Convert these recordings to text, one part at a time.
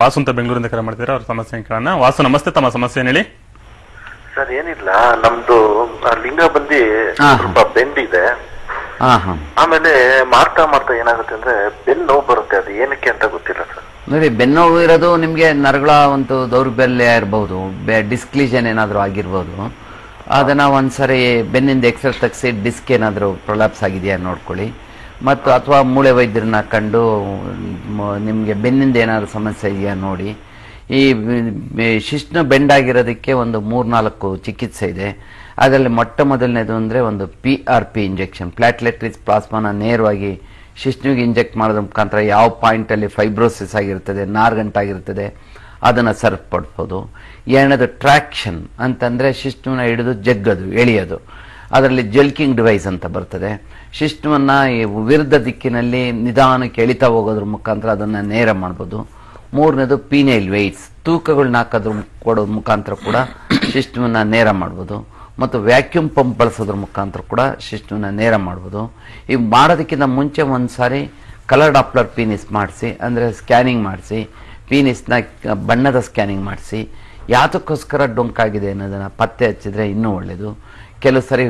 ವಾಸು ಅಂತ ಬೆಂಗಳೂರಿಂದ ಕರೆ ಮಾಡ್ತೀರಾ, ಅವ್ರ ಸಮಸ್ಯೆ ಕೇಳೋಣ. ವಾಸು ನಮಸ್ತೆ, ತಮ್ಮ ಸಮಸ್ಯೆ ಹೇಳಿ. ಸರ್ ಏನಿಲ್ಲ, ನಮ್ದು ಲಿಂಗ ಬಂದಿ ಸ್ವಲ್ಪ ಬೆಂಡ್ ಇದೆ. ಆಮೇಲೆ ಮಾಡ್ತಾ ಮಾಡ್ತಾ ಏನಾಗುತ್ತೆ ಅಂದ್ರೆ ಬೆನ್ನು ನೋವು ಬರುತ್ತೆ. ಅದು ಏನಕ್ಕೆ ಅಂತ ಗೊತ್ತಿಲ್ಲ ಸರ್. ನೋಡಿ, ಬೆನ್ನೋವು ಇರೋದು ನಿಮ್ಗೆ ನರಗಳ ಒಂದು ದೌರ್ಬಲ್ಯ ಇರಬಹುದು, ಡಿಸ್ಕ್ಲೀಷನ್ ಏನಾದ್ರು ಆಗಿರ್ಬೋದು. ಅದನ್ನ ಒಂದ್ಸರಿ ಬೆನ್ನಿಂದ ಎಕ್ಸ್ರೇ ತೆಗೆಸಿ ಡಿಸ್ಕ್ ಏನಾದ್ರು ಪ್ರೊಲಾಪ್ಸ್ ಆಗಿದೆಯಾ ನೋಡ್ಕೊಳ್ಳಿ. ಮತ್ತು ಅಥವಾ ಮೂಳೆ ವೈದ್ಯರನ್ನ ಕಂಡು ನಿಮ್ಗೆ ಬೆನ್ನಿಂದ ಏನಾದ್ರು ಸಮಸ್ಯೆ ಇದೆಯಾ ನೋಡಿ. ಈ ಶಿಶ್ನ ಬೆಂಡ್ ಆಗಿರೋದಕ್ಕೆ ಒಂದು 3-4 ಚಿಕಿತ್ಸೆ ಇದೆ. ಅದರಲ್ಲಿ ಮೊಟ್ಟ ಮೊದಲನೇದು ಅಂದ್ರೆ ಒಂದು PRP ಇಂಜೆಕ್ಷನ್, ಪ್ಲಾಟ್ಲೆಟ್ ರಿಚ್ ಪ್ಲಾಸ್ಮಾನ ನೇರವಾಗಿ ಶಿಶ್ನಿಗೆ ಇಂಜೆಕ್ಟ್ ಮಾಡೋದ್ರ ಮುಖಾಂತರ ಯಾವ ಪಾಯಿಂಟ್ ಅಲ್ಲಿ ಫೈಬ್ರೋಸಿಸ್ ಆಗಿರ್ತದೆ, ನಾರ್ಗಂಟಾಗಿರ್ತದೆ, ಅದನ್ನ ಸರಿಪಡಿಸಬಹುದು. ಎರಡನೇದು ಟ್ರಾಕ್ಷನ್ ಅಂತಂದ್ರೆ ಶಿಶ್ನನ್ನ ಹಿಡಿದು ಜಗ್ಗದು, ಎಳೆಯೋದು. ಅದರಲ್ಲಿ ಜಲ್ಕಿಂಗ್ ಡಿವೈಸ್ ಅಂತ ಬರ್ತದೆ. ಶಿಶ್ನವನ್ನ ವಿರುದ್ಧ ದಿಕ್ಕಿನಲ್ಲಿ ನಿಧಾನಕ್ಕೆ ಎಳಿತಾ ಹೋಗೋದ್ರ ಮುಖಾಂತರ ಅದನ್ನ ನೇರ ಮಾಡಬಹುದು. ಮೂರನೇದು ಪೀನೈಲ್ ವೆಯ್ಟ್ಸ್, ತೂಕಗಳನ್ನ ಹಾಕೋದ್ರ ಕೊಡೋದ್ರ ಮುಖಾಂತರ ಕೂಡ ಶಿಶ್ನವನ್ನ ನೇರ ಮಾಡಬಹುದು. ಮತ್ತು ವ್ಯಾಕ್ಯೂಮ್ ಪಂಪ್ ಬಳಸೋದ್ರ ಮುಖಾಂತರ ಕೂಡ ಶಿಶ್ನವನ್ನ ನೇರ ಮಾಡಬಹುದು. ಈ ಮಾಡೋದಕ್ಕಿಂತ ಮುಂಚೆ ಒಂದ್ಸಾರಿ ಕಲರ್ ಡಾಪ್ಲರ್ ಪೀನಿಸ್ ಮಾಡಿಸಿ, ಅಂದ್ರೆ ಸ್ಕ್ಯಾನಿಂಗ್ ಮಾಡಿಸಿ, ಪೀನಿಸ್ನ ಬಣ್ಣದ ಸ್ಕ್ಯಾನಿಂಗ್ ಮಾಡಿಸಿ ಯಾತಕ್ಕೋಸ್ಕರ ಡೊಂಕಾಗಿದೆ ಅನ್ನೋದನ್ನ ಪತ್ತೆ ಹಚ್ಚಿದ್ರೆ ಇನ್ನೂ ಒಳ್ಳೆಯದು. ಕೆಲವು ಸರಿ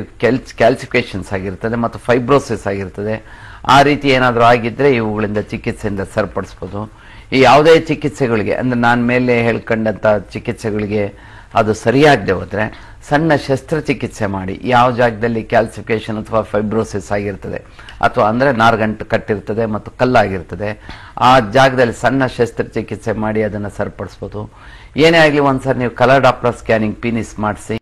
ಕ್ಯಾಲ್ಸಿಫಿಕೇಶನ್ಸ್ ಆಗಿರ್ತದೆ ಮತ್ತು ಫೈಬ್ರೋಸಿಸ್ ಆಗಿರ್ತದೆ. ಆ ರೀತಿ ಏನಾದರೂ ಆಗಿದ್ರೆ ಇವುಗಳಿಂದ ಚಿಕಿತ್ಸೆಯಿಂದ ಸರಿಪಡಿಸ್ಬೋದು. ಈ ಯಾವುದೇ ಚಿಕಿತ್ಸೆಗಳಿಗೆ ಅಂದ್ರೆ ನಾನು ಮೇಲೆ ಹೇಳ್ಕೊಂಡಂತ ಚಿಕಿತ್ಸೆಗಳಿಗೆ ಅದು ಸರಿಯಾಗದೆ ಹೋದ್ರೆ ಸಣ್ಣ ಶಸ್ತ್ರಚಿಕಿತ್ಸೆ ಮಾಡಿ, ಯಾವ ಜಾಗದಲ್ಲಿ ಕ್ಯಾಲ್ಸಿಫಿಕೇಶನ್ ಅಥವಾ ಫೈಬ್ರೋಸಿಸ್ ಆಗಿರ್ತದೆ ಅಥವಾ ಅಂದ್ರೆ ನಾರ್ಗಂಟು ಕಟ್ಟಿರ್ತದೆ ಮತ್ತು ಕಲ್ಲಾಗಿರ್ತದೆ, ಆ ಜಾಗದಲ್ಲಿ ಸಣ್ಣ ಶಸ್ತ್ರಚಿಕಿತ್ಸೆ ಮಾಡಿ ಅದನ್ನು ಸರಿಪಡಿಸ್ಬೋದು. ಏನೇ ಆಗಲಿ ಒಂದ್ಸರಿ ನೀವು ಕಲರ್ ಡಾಪ್ಲರ್ ಸ್ಕ್ಯಾನಿಂಗ್ ಪೀನಿಸ್ ಮಾಡಿಸಿ